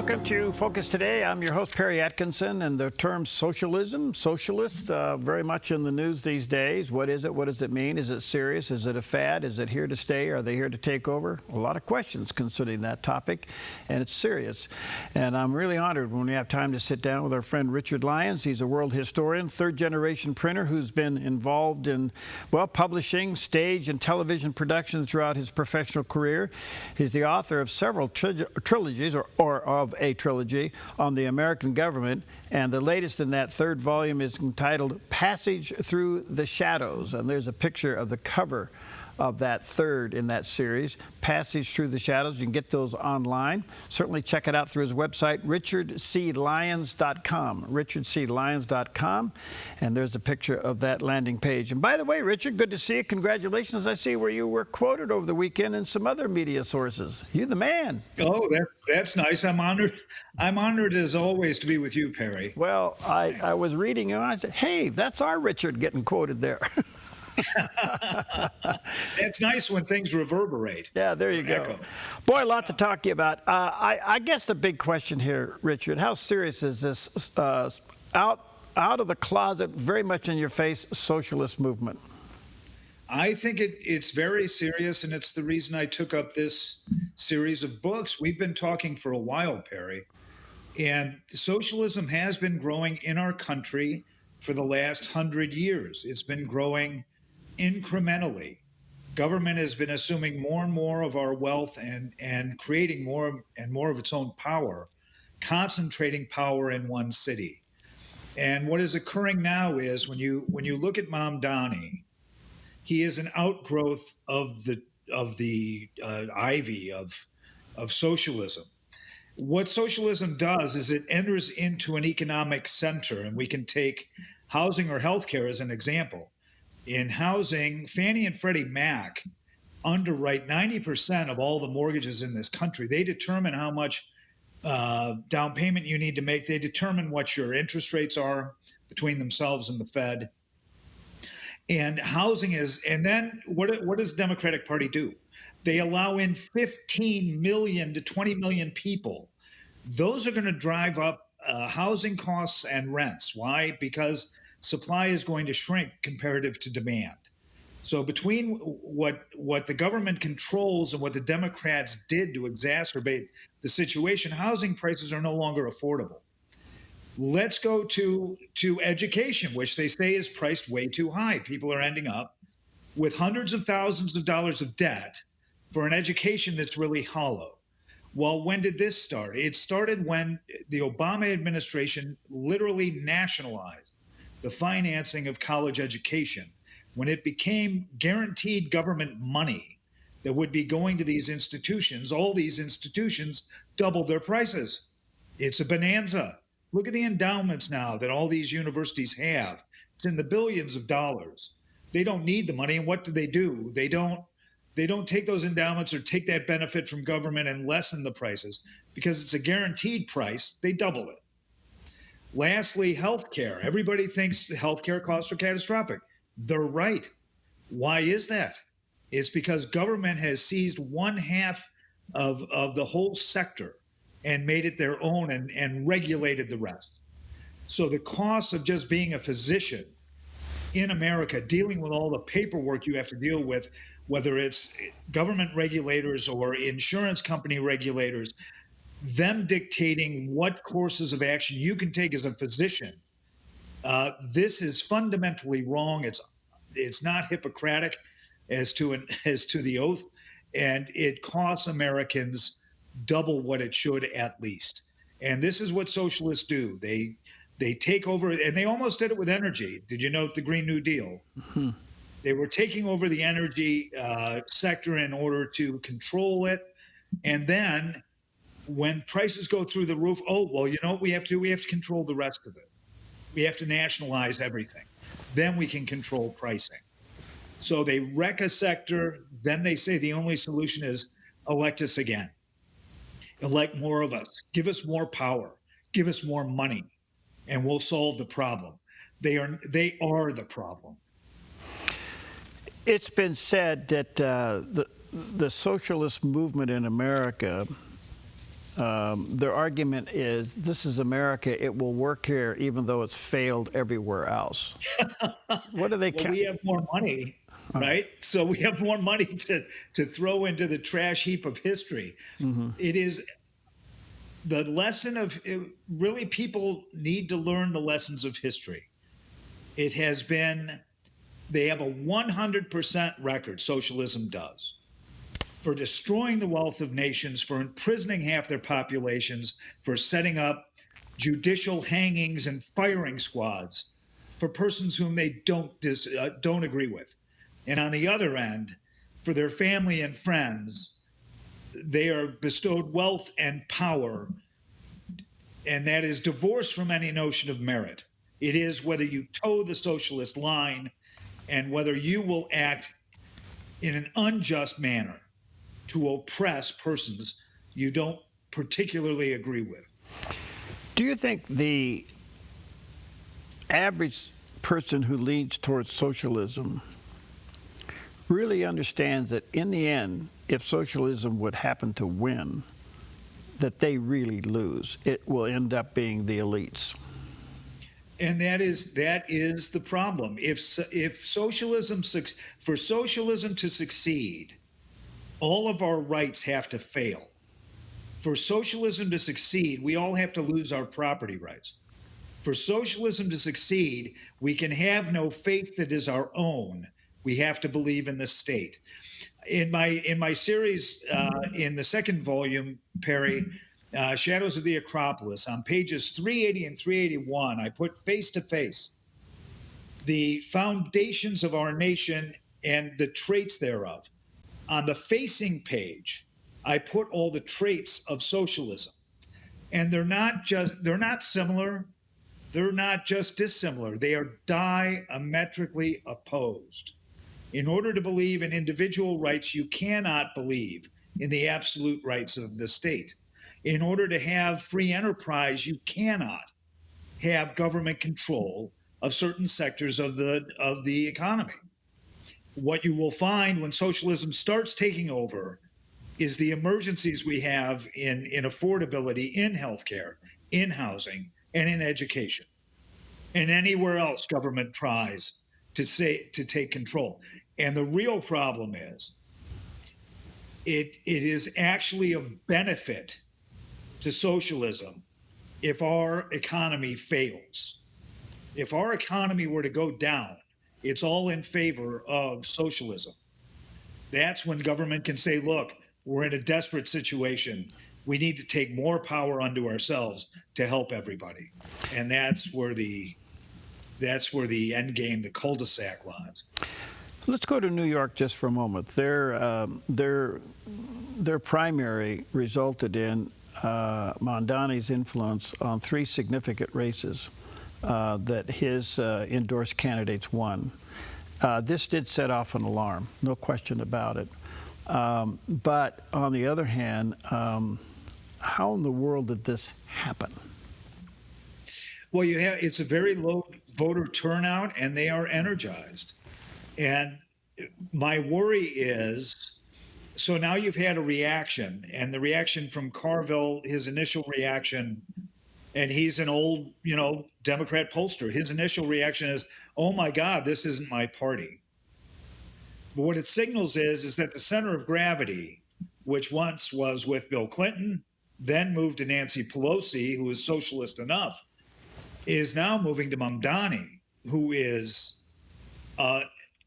Welcome to Focus Today. I'm your host, Perry Atkinson, and the term socialism, socialist, very much in the news these days. What is it? What does it mean? Is it serious? Is it a fad? Is it here to stay? Are they here to take over? A lot of questions concerning that topic, and it's serious. And I'm really honored when we have time to sit down with our friend Richard Lyons. He's a world historian, third-generation printer who's been involved in, well, publishing, stage, and television production throughout his professional career. He's the author of several trilogies, or of a trilogy on the American government, and the latest in that third volume is entitled Passage Through the Shadows, and there's a picture of the cover of that third in that series, Passage Through the Shadows. You can get those online. Certainly check it out through his website, richardclyons.com, richardclyons.com, and there's a picture of that landing page. And by the way, Richard, good to see you. Congratulations. I see where you were quoted over the weekend in some other media sources. You the man. Oh, that's nice. I'm honored. I'm honored as always to be with you, Perry. Well, I was reading and I said, hey, that's our Richard getting quoted there. It's nice when things reverberate. Yeah, there you go. Echo. Boy, a lot to talk to you about. I guess the big question here, Richard, how serious is this out of the closet, very much in your face, socialist movement? I think it's very serious, and it's the reason I took up this series of books. We've been talking for a while, Perry, and socialism has been growing in our country for the last 100 years. It's been growing incrementally. Government has been assuming more and more of our wealth and creating more and more of its own power, concentrating power in one city. And what is occurring now is when you look at Mamdani, he is an outgrowth of the ivy of socialism. What socialism does is it enters into an economic center, and we can take housing or healthcare as an example. In housing, Fannie and Freddie Mac underwrite 90% of all the mortgages in this country. They determine how much down payment you need to make. They determine what your interest rates are between themselves and the Fed. And housing is, and then what does the Democratic Party do? They allow in 15 million to 20 million people. Those are going to drive up housing costs and rents. Why? Because supply is going to shrink comparative to demand. So between what the government controls and what the Democrats did to exacerbate the situation, housing prices are no longer affordable. Let's go to education, which they say is priced way too high. People are ending up with hundreds of thousands of dollars of debt for an education that's really hollow. Well, when did this start? It started when the Obama administration literally nationalized the financing of college education, when it became guaranteed government money that would be going to these institutions. All these institutions doubled their prices. It's a bonanza. Look at the endowments now that all these universities have. It's in the billions of dollars. They don't need the money, and what do? They don't take those endowments or take that benefit from government and lessen the prices because it's a guaranteed price. They double it. Lastly, healthcare. Everybody thinks healthcare costs are catastrophic. They're right. Why is that? It's because government has seized one half of the whole sector and made it their own and regulated the rest. So the cost of just being a physician in America, dealing with all the paperwork you have to deal with, whether it's government regulators or insurance company regulators, them dictating what courses of action you can take as a physician. This is fundamentally wrong. It's not Hippocratic as to the oath, and it costs Americans double what it should at least. And this is what socialists do. They take over, and they almost did it with energy. Did you note the Green New Deal? Mm-hmm. They were taking over the energy sector in order to control it, and then when prices go through the roof, oh, well, you know what we have to do? We have to control the rest of it. We have to nationalize everything. Then we can control pricing. So they wreck a sector. Then they say the only solution is elect us again. Elect more of us. Give us more power. Give us more money, and we'll solve the problem. They are the problem. It's been said that the socialist movement in America their argument is this is America. It will work here even though it's failed everywhere else. What do they? Well, we have more money, right? So we have more money to throw into the trash heap of history. It is the lesson of really people need to learn the lessons of history. It has been, they have a 100% record, socialism does, for destroying the wealth of nations, for imprisoning half their populations, for setting up judicial hangings and firing squads for persons whom they don't agree with. And on the other end, for their family and friends, they are bestowed wealth and power, and that is divorced from any notion of merit. It is whether you toe the socialist line and whether you will act in an unjust manner to oppress persons you don't particularly agree with. Do you think the average person who leans towards socialism really understands that in the end, if socialism would happen to win, that they really lose? It will end up being the elites. And that is the problem. If socialism, for socialism to succeed, all of our rights have to fail. For socialism to succeed, we all have to lose our property rights. For socialism to succeed, we can have no faith that is our own. We have to believe in the state. In my series, in the second volume, Perry, Shadows of the Acropolis, on pages 380 and 381, I put face to face the foundations of our nation and the traits thereof. On the facing page, I put all the traits of socialism. And they're not similar, they're not just dissimilar, they are diametrically opposed. In order to believe in individual rights, you cannot believe in the absolute rights of the state. In order to have free enterprise, you cannot have government control of certain sectors of the economy. What you will find when socialism starts taking over is the emergencies we have in affordability, in healthcare, in housing, and in education, and anywhere else government tries to take control. And the real problem is it is actually of benefit to socialism if our economy fails. If our economy were to go down, it's all in favor of socialism. That's when government can say, look, we're in a desperate situation. We need to take more power unto ourselves to help everybody. And that's where the end game, the cul-de-sac lies. Let's go to New York just for a moment. Their primary resulted in Mondani's influence on 3 significant races that his endorsed candidates won. This did set off an alarm, no question about it. But on the other hand, how in the world did this happen? Well, it's a very low voter turnout, and they are energized. And my worry is, so now you've had a reaction, and the reaction from Carville, his initial reaction, and he's an old, Democrat pollster. His initial reaction is, oh my God, this isn't my party. But what it signals is that the center of gravity, which once was with Bill Clinton, then moved to Nancy Pelosi, who is socialist enough, is now moving to Mamdani, who is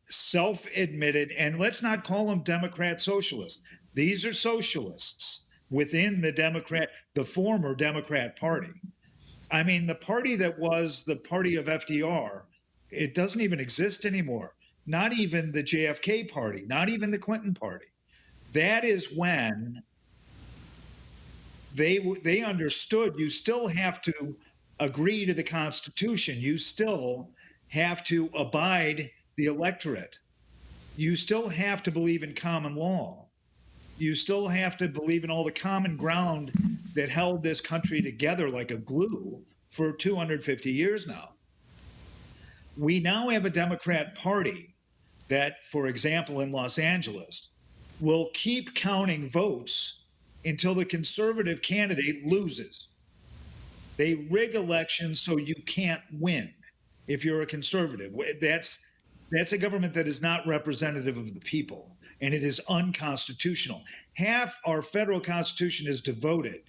self-admitted, and let's not call them Democrat socialists. These are socialists within the former Democrat Party. I mean, the party that was the party of FDR, it doesn't even exist anymore. Not even the JFK party, not even the Clinton party. That is when they understood you still have to agree to the Constitution. You still have to abide the electorate. You still have to believe in common law. You still have to believe in all the common ground that held this country together like a glue for 250 years now. We now have a Democrat Party that, for example, in Los Angeles, will keep counting votes until the conservative candidate loses. They rig elections so you can't win if you're a conservative. That's a government that is not representative of the people, and it is unconstitutional. Half our federal constitution is devoted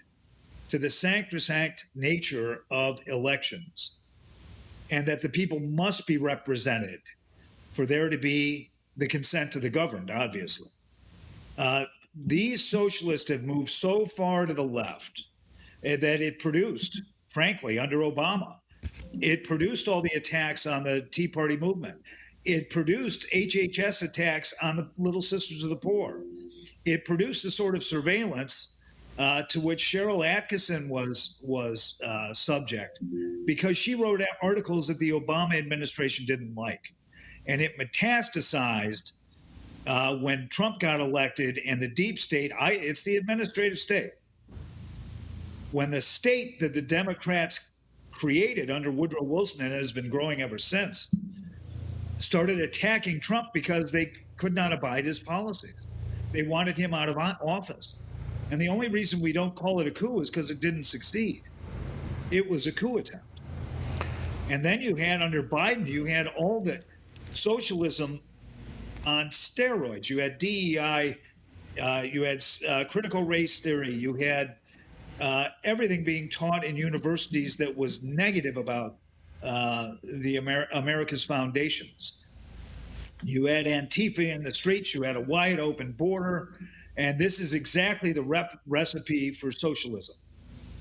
to the sacrosanct nature of elections, and that the people must be represented for there to be the consent of the governed, obviously. These socialists have moved so far to the left that it produced, frankly, under Obama, it produced all the attacks on the Tea Party movement. It produced HHS attacks on the Little Sisters of the Poor. It produced the sort of surveillance to which Cheryl Atkinson was subject because she wrote articles that the Obama administration didn't like. And it metastasized when Trump got elected, and the deep state, it's the administrative state. When the state that the Democrats created under Woodrow Wilson, and has been growing ever since, started attacking Trump because they could not abide his policies. They wanted him out of office. And the only reason we don't call it a coup is because it didn't succeed. It was a coup attempt. And then you had, under Biden, you had all the socialism on steroids. You had DEI, you had critical race theory, you had everything being taught in universities that was negative about America's foundations. You had Antifa in the streets, you had a wide open border, and this is exactly the recipe for socialism.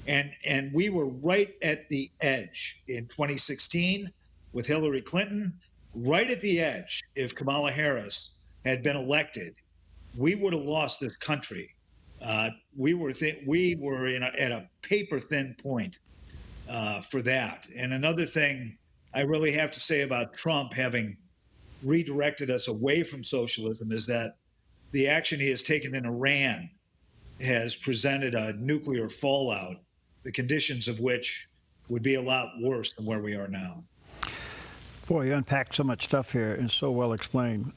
And we were right at the edge in 2016 with Hillary Clinton, right at the edge. If Kamala Harris had been elected, we would have lost this country. We were at a paper thin point for that. And another thing I really have to say about Trump having redirected us away from socialism is that the action he has taken in Iran has presented a nuclear fallout, the conditions of which would be a lot worse than where we are now. Boy, you unpacked so much stuff here and so well explained,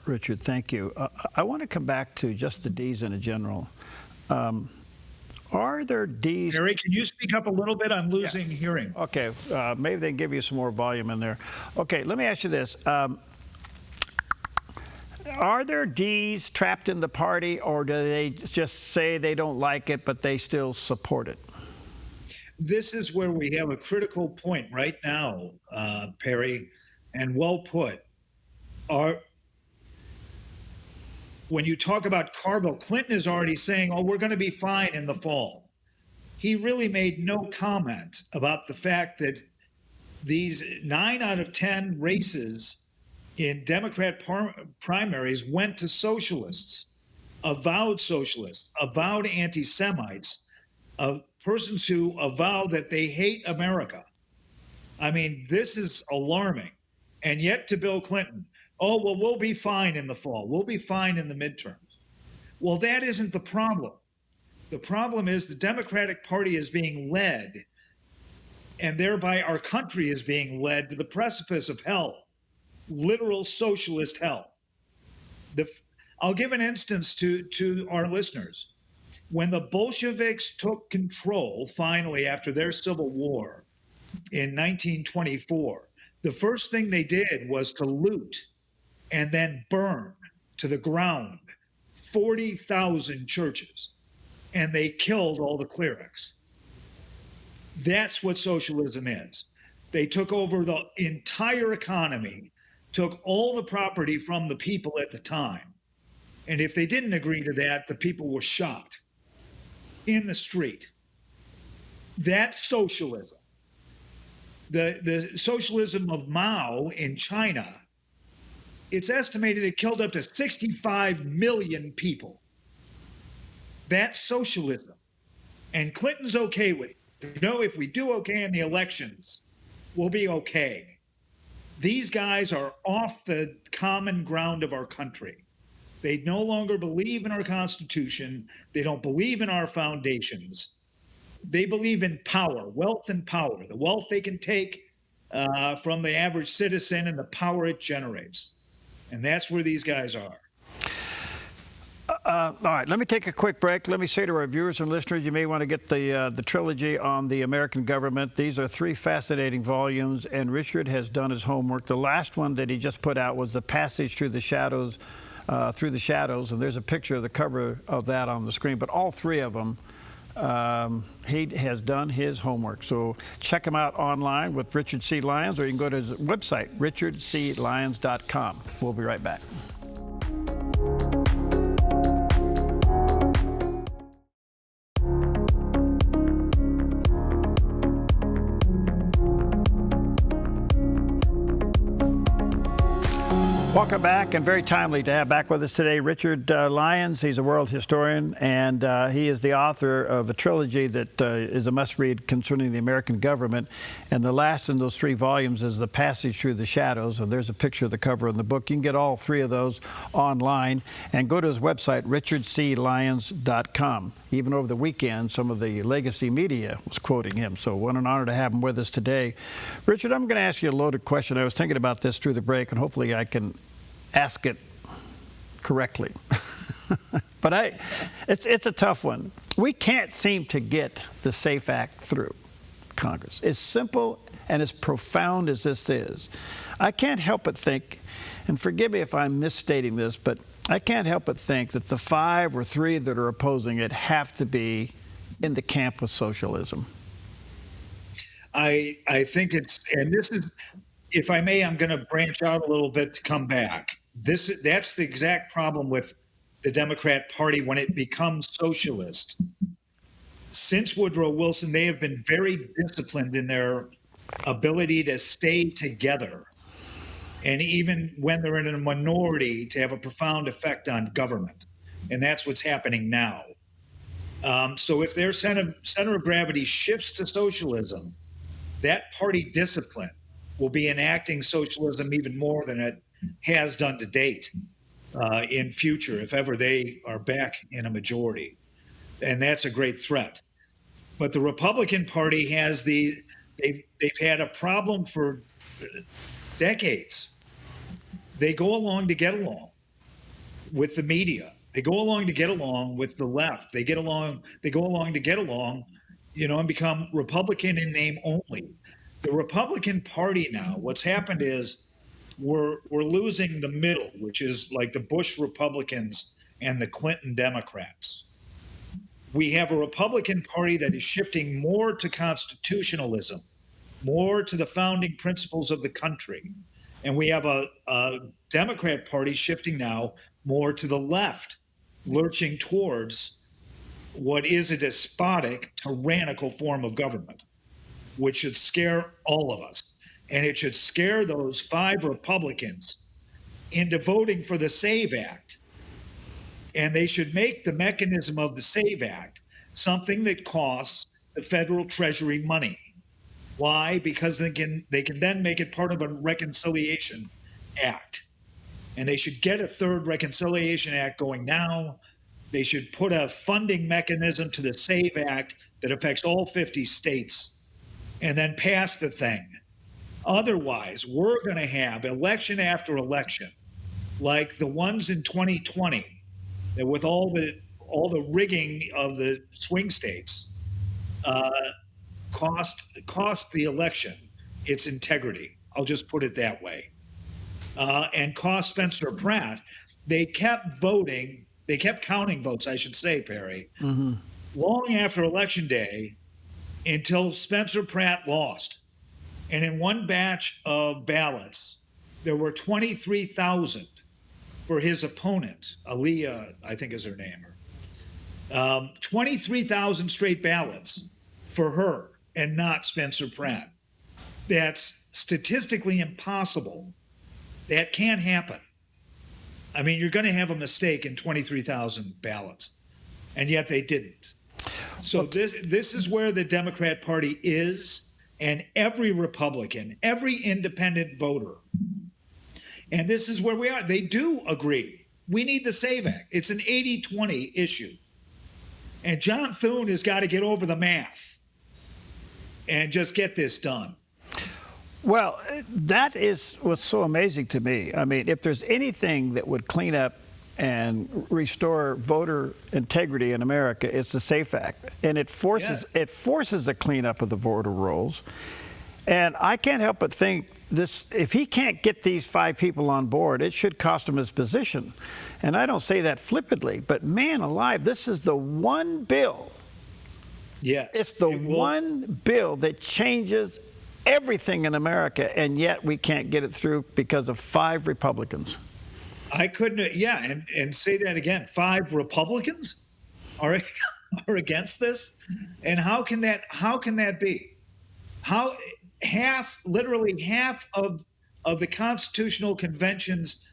Richard. Thank you. I want to come back to just the Ds in a general. Are there Ds? Harry, can you speak up a little bit? I'm losing hearing. Okay, maybe they can give you some more volume in there. Okay, let me ask you this. Are there Ds trapped in the party, or do they just say they don't like it, but they still support it? This is where we have a critical point right now, Perry, and well put. When you talk about Carville, Clinton is already saying, oh, we're going to be fine in the fall. He really made no comment about the fact that these 9 out of 10 races in Democrat primaries went to socialists, avowed anti-Semites, persons who avow that they hate America. I mean, this is alarming. And yet to Bill Clinton, oh, well, we'll be fine in the fall. We'll be fine in the midterms. Well, that isn't the problem. The problem is the Democratic Party is being led, and thereby our country is being led to the precipice of hell, literal socialist hell. I'll give an instance to our listeners. When the Bolsheviks took control, finally, after their civil war in 1924, the first thing they did was to loot and then burn to the ground 40,000 churches, and they killed all the clerics. That's what socialism is. They took over the entire economy, took all the property from the people at the time, and if they didn't agree to that, the people were shot in the street. That's socialism. The socialism of Mao in China, it's estimated it killed up to 65 million people. That's socialism. And Clinton's okay with it. You know, if we do okay in the elections, we'll be okay. These guys are off the common ground of our country. They no longer believe in our Constitution. They don't believe in our foundations. They believe in power, wealth and power, the wealth they can take from the average citizen and the power it generates. And that's where these guys are. All right, let me take a quick break. Let me say to our viewers and listeners, you may want to get the trilogy on the American government. These are 3 fascinating volumes, and Richard has done his homework. The last one that he just put out was The Passage Through the Shadows, and there's a picture of the cover of that on the screen. But all 3 of them, he has done his homework. So check him out online with Richard C. Lyons, or you can go to his website, richardclyons.com. We'll be right back. Welcome back, and very timely to have back with us today Richard Lyons. He's a world historian, and he is the author of a trilogy that is a must-read concerning the American government. And the last in those 3 volumes is The Passage Through the Shadows, and there's a picture of the cover in the book. You can get all 3 of those online, and go to his website, richardclyons.com. Even over the weekend, some of the legacy media was quoting him, so what an honor to have him with us today. Richard, I'm going to ask you a loaded question. I was thinking about this through the break, and hopefully I can ask it correctly. But it's a tough one. We can't seem to get the SAFE Act through Congress. As simple and as profound as this is, I can't help but think, and forgive me if I'm misstating this, but I can't help but think that the 5 or 3 that are opposing it have to be in the camp of socialism. I think it's, and this is, if I may, I'm going to branch out a little bit to come back. That's the exact problem with the Democrat Party when it becomes socialist. Since Woodrow Wilson, they have been very disciplined in their ability to stay together. And even when they're in a minority, to have a profound effect on government. And that's what's happening now. So if their center of gravity shifts to socialism, that party discipline will be enacting socialism even more than it has done to date in future, if ever they are back in a majority. And that's a great threat. But the Republican Party has they've had a problem for decades. They go along to get along with the media. They go along to get along with the left. They go along to get along, and become Republican in name only. The Republican Party now, what's happened is we're losing the middle, which is like the Bush Republicans and the Clinton Democrats. We have a Republican Party that is shifting more to constitutionalism, more to the founding principles of the country. And we have a Democrat Party shifting now more to the left, lurching towards what is a despotic, tyrannical form of government, which should scare all of us. And it should scare those 5 Republicans into voting for the SAVE Act. And they should make the mechanism of the SAVE Act something that costs the federal treasury money. Why? Because they can then make it part of a reconciliation act. And they should get a 3rd reconciliation act going now. They should put a funding mechanism to the SAVE Act that affects all 50 states and then pass the thing. Otherwise, we're going to have election after election, like the ones in 2020, that with all the rigging of the swing states, cost the election its integrity. I'll just put it that way. And cost Spencer Pratt. They kept counting votes, I should say, Perry, long after Election Day until Spencer Pratt lost. And in one batch of ballots, there were 23,000 for his opponent, Aaliyah, I think is her name. 23,000 straight ballots for her and not Spencer Pratt. That's statistically impossible. That can't happen. I mean, you're going to have a mistake in 23,000 ballots, and yet they didn't. So this is where the Democrat Party is, and every Republican, every independent voter. And this is where we are. They do agree. We need the SAVE Act. It's an 80-20 issue. And John Thune has got to get over the math and just get this done. Well, that is what's so amazing to me. I mean, if there's anything that would clean up and restore voter integrity in America, it's the SAFE Act. And it forces a cleanup of the voter rolls. And I can't help but think this: if he can't get these 5 people on board, it should cost him his position. And I don't say that flippantly, but man alive, this is the one bill. Yeah, it's the one bill that changes everything in America, and yet we can't get it through because of 5 Republicans. I couldn't, and say that again. 5 Republicans are against this, and how can that be? How literally half of the Constitutional Convention's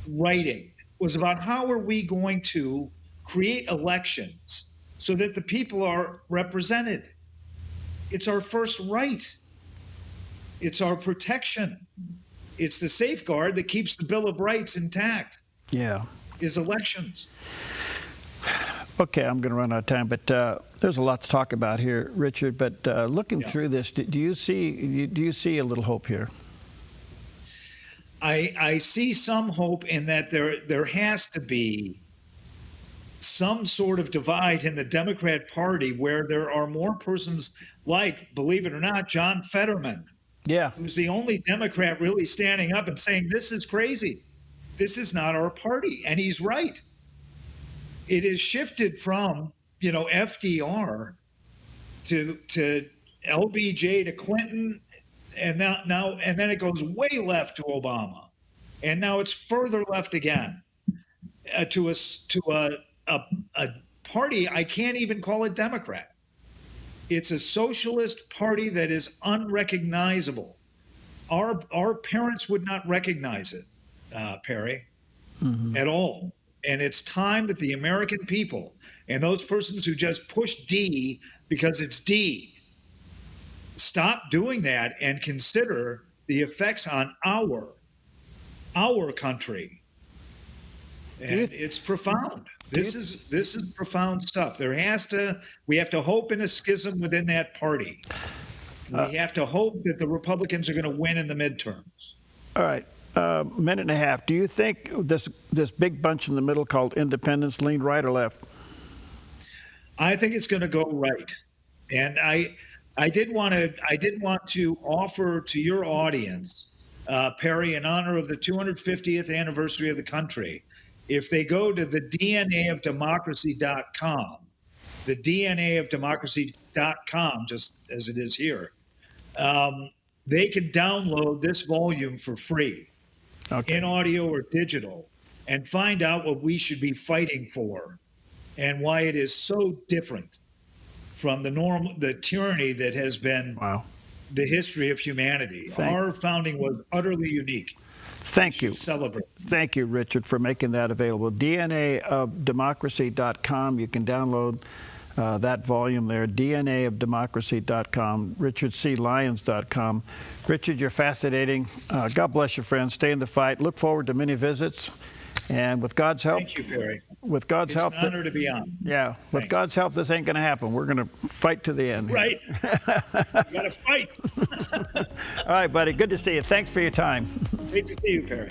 writing was about how are we going to create elections so that the people are represented. It's our first right. It's our protection. It's the safeguard that keeps the Bill of Rights intact. Yeah. Is elections. Okay, I'm going to run out of time, but there's a lot to talk about here, Richard. But looking through this, do you see a little hope here? I see some hope in that there has to be some sort of divide in the Democrat Party where there are more persons like, believe it or not, John Fetterman. Yeah. Who's the only Democrat really standing up and saying, this is crazy. This is not our party. And he's right. It has shifted from, FDR to LBJ to Clinton, and now and then it goes way left to Obama. And now it's further left again to a party. I can't even call it Democrat. It's a socialist party that is unrecognizable. Our parents would not recognize it, Perry, at all. And it's time that the American people and those persons who just push D because it's D stop doing that and consider the effects on our country. And it's profound. This is profound stuff. We have to hope in a schism within that party. We have to hope that the Republicans are going to win in the midterms. All right. Minute and a half. Do you think this big bunch in the middle called independents lean right or left? I think it's going to go right. And I did want to offer to your audience, Perry, in honor of the 250th anniversary of the country, if they go to the DNAofdemocracy.com, the DNAofdemocracy.com, just as it is here, they can download this volume for free, in audio or digital, and find out what we should be fighting for and why it is so different from the tyranny that has been the history of humanity. Our founding was utterly unique. Thank you. Celebrate. Thank you, Richard, for making that available. DNAofdemocracy.com. You can download that volume there, DNAofdemocracy.com, RichardCLyons.com. Richard, you're fascinating. God bless you, friends. Stay in the fight. Look forward to many visits. And with God's help. Thank you, Perry. With God's help. It's an honor to be on. Yeah. With God's help, this ain't going to happen. We're going to fight to the end. Right. You got to fight. All right, buddy. Good to see you. Thanks for your time. Great to see you, Perry.